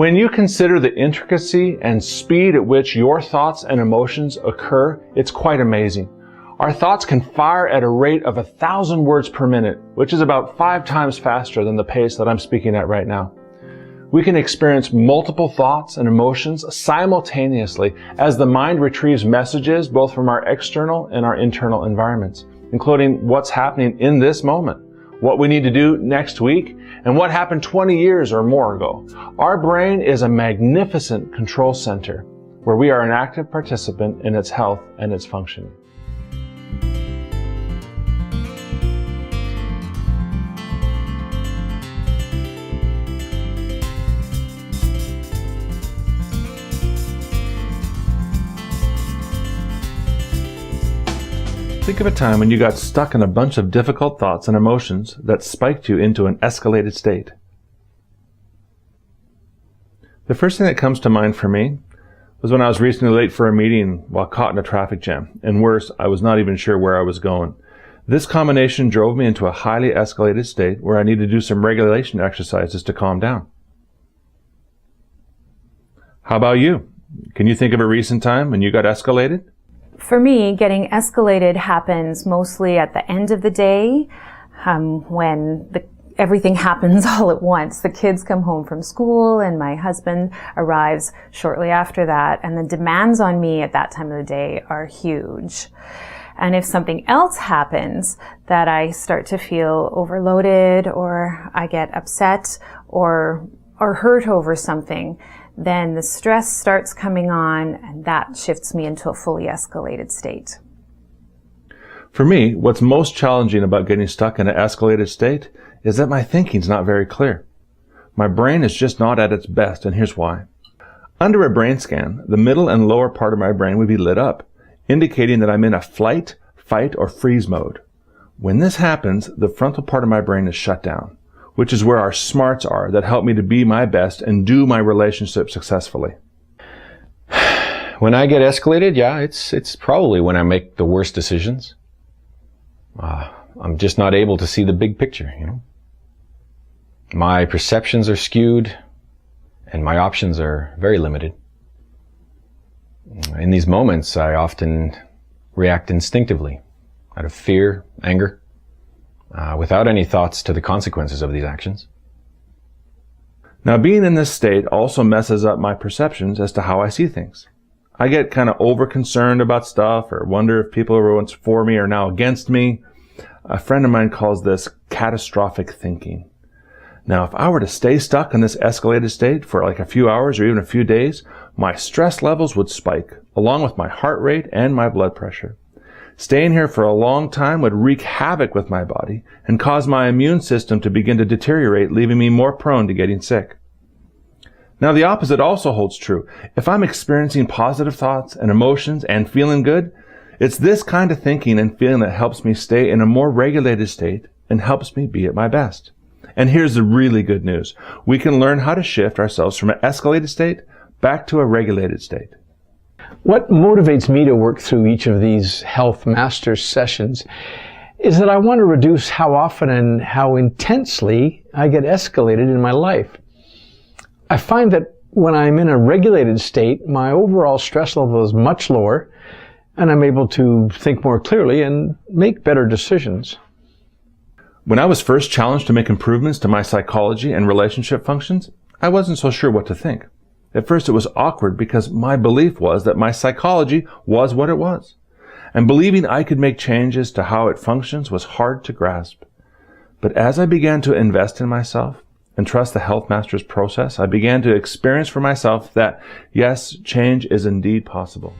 When you consider the intricacy and speed at which your thoughts and emotions occur, it's quite amazing. Our thoughts can fire at a rate of 1,000 words per minute, which is about 5 times faster than the pace that I'm speaking at right now. We can experience multiple thoughts and emotions simultaneously as the mind retrieves messages both from our external and our internal environments, including what's happening in this moment, what we need to do next week, and what happened 20 years or more ago. Our brain is a magnificent control center where we are an active participant in its health and its functioning. Think of a time when you got stuck in a bunch of difficult thoughts and emotions that spiked you into an escalated state. The first thing that comes to mind for me was when I was recently late for a meeting while caught in a traffic jam, and worse, I was not even sure where I was going. This combination drove me into a highly escalated state where I needed to do some regulation exercises to calm down. How about you? Can you think of a recent time when you got escalated? For me, getting escalated happens mostly at the end of the day, when everything happens all at once. The kids come home from school and my husband arrives shortly after that, and the demands on me at that time of the day are huge. And if something else happens that I start to feel overloaded, or I get upset or hurt over something, then the stress starts coming on, and that shifts me into a fully escalated state. For me, what's most challenging about getting stuck in an escalated state is that my thinking's not very clear. My brain is just not at its best, and here's why. Under a brain scan, the middle and lower part of my brain would be lit up, indicating that I'm in a flight, fight, or freeze mode. When this happens, the frontal part of my brain is shut down, which is where our smarts are that help me to be my best and do my relationship successfully. When I get escalated, yeah, it's probably when I make the worst decisions. I'm just not able to see the big picture, you know. My perceptions are skewed and my options are very limited. In these moments, I often react instinctively out of fear, anger, without any thoughts to the consequences of these actions. Now, being in this state also messes up my perceptions as to how I see things. I get kind of over-concerned about stuff, or wonder if people who were once for me are now against me. A friend of mine calls this catastrophic thinking. Now, if I were to stay stuck in this escalated state for like a few hours or even a few days, my stress levels would spike, along with my heart rate and my blood pressure. Staying here for a long time would wreak havoc with my body and cause my immune system to begin to deteriorate, leaving me more prone to getting sick. Now, the opposite also holds true. If I'm experiencing positive thoughts and emotions and feeling good, it's this kind of thinking and feeling that helps me stay in a more regulated state and helps me be at my best. And here's the really good news. We can learn how to shift ourselves from an escalated state back to a regulated state. What motivates me to work through each of these Health Masters sessions is that I want to reduce how often and how intensely I get escalated in my life. I find that when I'm in a regulated state, my overall stress level is much lower, and I'm able to think more clearly and make better decisions. When I was first challenged to make improvements to my psychology and relationship functions, I wasn't so sure what to think. At first it was awkward because my belief was that my psychology was what it was. And believing I could make changes to how it functions was hard to grasp. But as I began to invest in myself and trust the Health Masters process, I began to experience for myself that, yes, change is indeed possible.